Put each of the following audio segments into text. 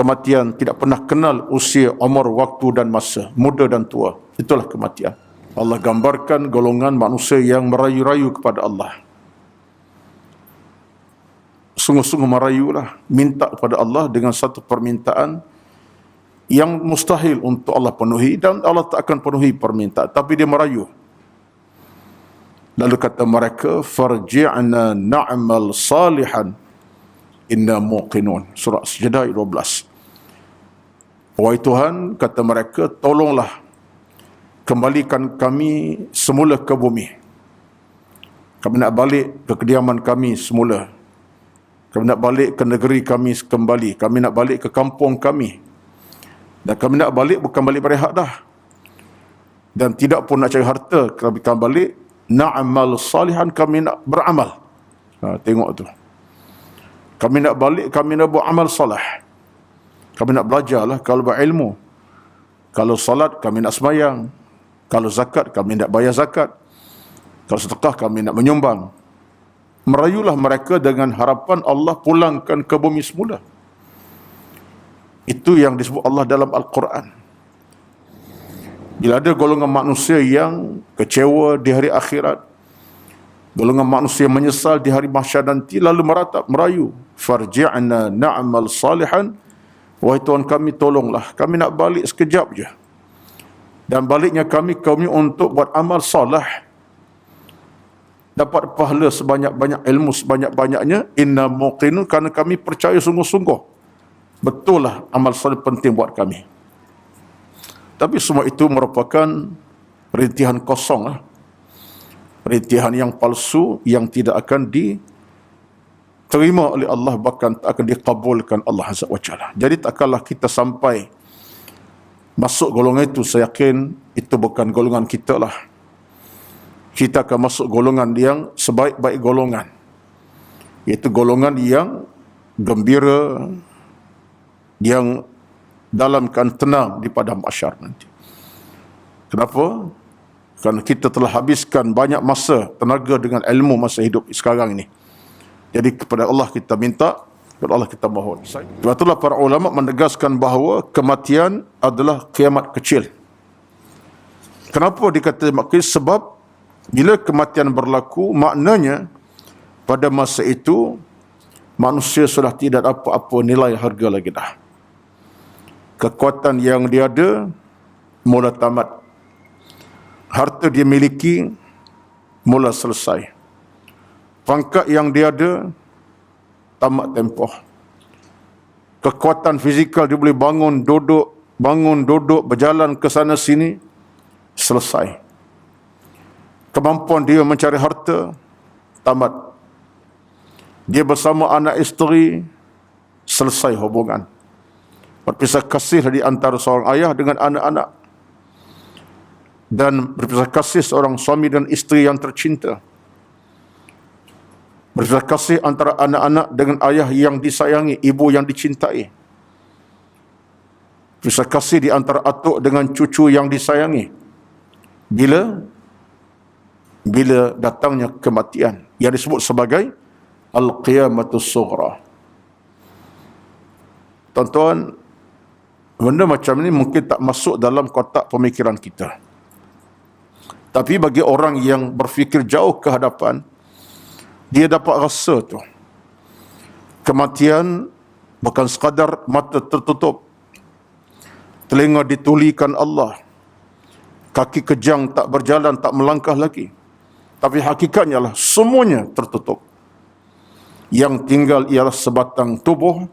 Kematian tidak pernah kenal usia, umur, waktu dan masa, muda dan tua. Itulah kematian. Allah gambarkan golongan manusia yang merayu-rayu kepada Allah. Sungguh-sungguh merayulah, minta kepada Allah dengan satu permintaan yang mustahil untuk Allah penuhi, dan Allah tak akan penuhi permintaan, tapi dia merayu. Lalu kata mereka, farji'na na'mal salihan inna muqinun. Surah Sajdah ayat 12. Wahai Tuhan, kata mereka, tolonglah kembalikan kami semula ke bumi. Kami nak balik ke kediaman kami semula. Kami nak balik ke negeri kami kembali. Kami nak balik ke kampung kami. Dan kami nak balik bukan balik berehat dah. Dan tidak pun nak cari harta. Kami akan balik, na'amal salihan, kami nak beramal. Tengok tu. Kami nak balik, kami nak buat amal salah. Kami nak belajarlah, kalau berilmu. Kalau salat, kami nak sembahyang. Kalau zakat, kami nak bayar zakat. Kalau sedekah, kami nak menyumbang. Merayulah mereka dengan harapan Allah pulangkan ke bumi semula. Itu yang disebut Allah dalam Al-Quran. Bila ada golongan manusia yang kecewa di hari akhirat, golongan manusia yang menyesal di hari mahsyar nanti, lalu meratap, merayu, farji'na na'mal salihan, wahai Tuhan kami, tolonglah, kami nak balik sekejap je. Dan baliknya kami untuk buat amal salah, dapat pahala sebanyak-banyak, ilmu sebanyak-banyaknya, inna muqinun, kerana kami percaya sungguh-sungguh betul lah amal salih penting buat kami. Tapi semua itu merupakan rintihan kosong lah. Rintihan yang palsu, yang tidak akan diterima oleh Allah, bahkan tak akan dikabulkan Allah Azza wa Jalla. Jadi takkanlah kita sampai masuk golongan itu. Saya yakin itu bukan golongan kita lah. Kita akan masuk golongan yang sebaik-baik golongan, iaitu golongan yang gembira, yang dalam keadaan tenang di padang mahsyar nanti. Kenapa? Kerana kita telah habiskan banyak masa, tenaga dengan ilmu masa hidup sekarang ini. Jadi kepada Allah kita minta, kepada Allah kita mohon. Sebab itulah para ulama menegaskan bahawa kematian adalah kiamat kecil. Kenapa dikatakan kiamat kecil? Sebab bila kematian berlaku, maknanya pada masa itu manusia sudah tidak ada apa-apa nilai harga lagi dah. Kekuatan yang dia ada mula tamat. Harta dia miliki mula selesai. Pangkat yang dia ada tamat tempoh. Kekuatan fizikal dia boleh bangun, duduk, berjalan ke sana sini, selesai. Kemampuan dia mencari harta, tamat. Dia bersama anak isteri, selesai hubungan. Berpisah kasih di antara seorang ayah dengan anak-anak. Dan berpisah kasih seorang suami dan isteri yang tercinta. Berpisah kasih antara anak-anak dengan ayah yang disayangi, ibu yang dicintai. Berpisah kasih di antara atuk dengan cucu yang disayangi. Bila datangnya kematian, yang disebut sebagai Al-Qiyamatus Sughra. Tuan-tuan, benda macam ini mungkin tak masuk dalam kotak pemikiran kita. Tapi bagi orang yang berfikir jauh ke hadapan, dia dapat rasa tu. Kematian bukan sekadar mata tertutup, telinga ditulikan Allah, kaki kejang tak berjalan, tak melangkah lagi. Tapi hakikatnya lah semuanya tertutup. Yang tinggal ialah sebatang tubuh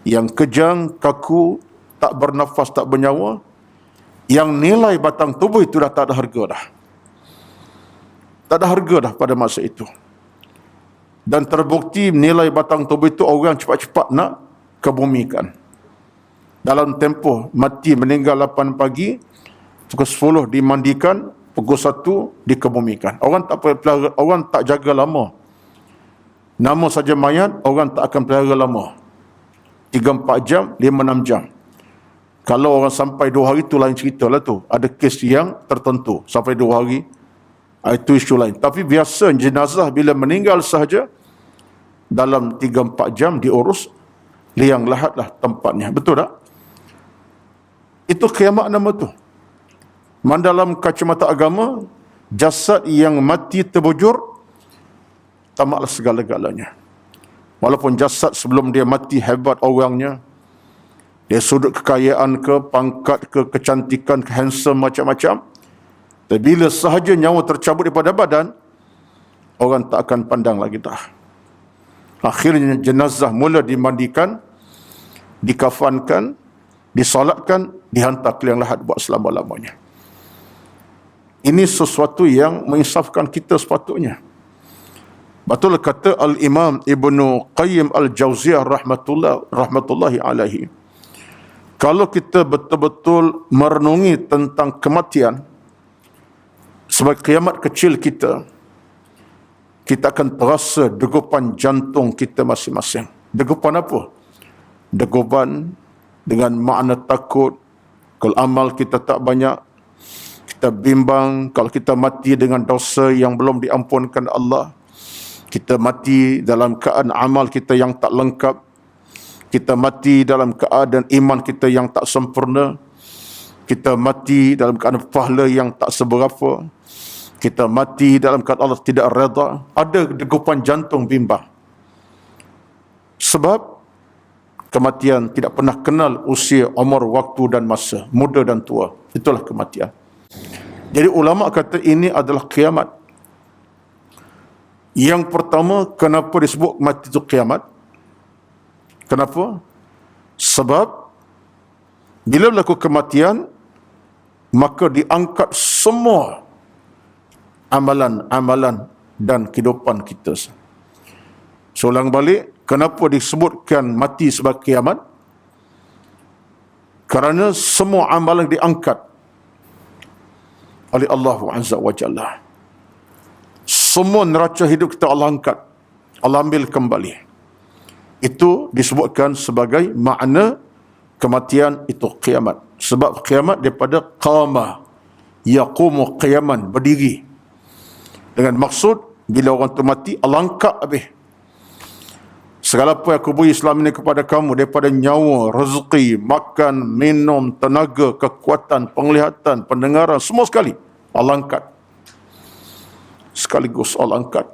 yang kejang, kaku, tak bernafas, tak bernyawa. Yang nilai batang tubuh itu dah tak ada harga dah. Tak ada harga dah pada masa itu. Dan terbukti nilai batang tubuh itu orang cepat-cepat nak kebumikan. Dalam tempoh mati meninggal 8 pagi, pukul 10 dimandikan, pukul 1 dikebumikan. Orang tak pelihara, orang tak jaga lama. Nama saja mayat, orang tak akan pelihara lama. 3-4 jam, 5-6 jam. Kalau orang sampai 2 hari, itu lain cerita lah tu. Ada kes yang tertentu, sampai 2 hari, itu isu lain. Tapi biasa jenazah bila meninggal sahaja, dalam 3-4 jam diurus, liang lahatlah tempatnya. Betul tak? Itu kiamat nama tu. Dalam kacamata agama, jasad yang mati terbujur tamatlah segala-galanya. Walaupun jasad sebelum dia mati hebat orangnya, dia sudut kekayaan ke, pangkat ke, kecantikan ke, handsome macam-macam. Tapi bila sahaja nyawa tercabut daripada badan, orang tak akan pandang lagi dah. Akhirnya jenazah mula dimandikan, dikafankan, disolatkan, dihantar ke liang lahat buat selama-lamanya. Ini sesuatu yang menginsafkan kita sepatutnya. Betul kata Al-Imam Ibnu Qayyim Al-Jauziyah rahmatullahi alaihi. Kalau kita betul-betul merenungi tentang kematian sebagai kiamat kecil kita, kita akan terasa degupan jantung kita masing-masing. Degupan apa? Degupan dengan makna takut. Kalau amal kita tak banyak, kita bimbang. Kalau kita mati dengan dosa yang belum diampunkan Allah, kita mati dalam keadaan amal kita yang tak lengkap, kita mati dalam keadaan iman kita yang tak sempurna, kita mati dalam keadaan pahala yang tak seberapa, kita mati dalam keadaan Allah tidak redha, ada degupan jantung bimbang. Sebab kematian tidak pernah kenal usia, umur, waktu dan masa, muda dan tua. Itulah kematian. Jadi ulama kata ini adalah kiamat. Yang pertama, kenapa disebut mati itu kiamat? Kenapa? Sebab bila berlaku kematian, maka diangkat semua amalan-amalan dan kehidupan kita. Solang balik, kenapa disebutkan mati sebagai kiamat? Kerana semua amalan diangkat oleh Allah Azza wa Jalla. Semua neraca hidup kita Allah angkat, Allah ambil kembali. Itu disebutkan sebagai makna kematian itu kiamat. Sebab kiamat daripada qama, yaqumu qiyaman, berdiri. Dengan maksud bila orang tu mati, Allah angkat habis. Segala apa yang aku beri Islam ini kepada kamu daripada nyawa, rezeki, makan, minum, tenaga, kekuatan, penglihatan, pendengaran, semua sekali Allah angkat. Sekaligus Allah angkat.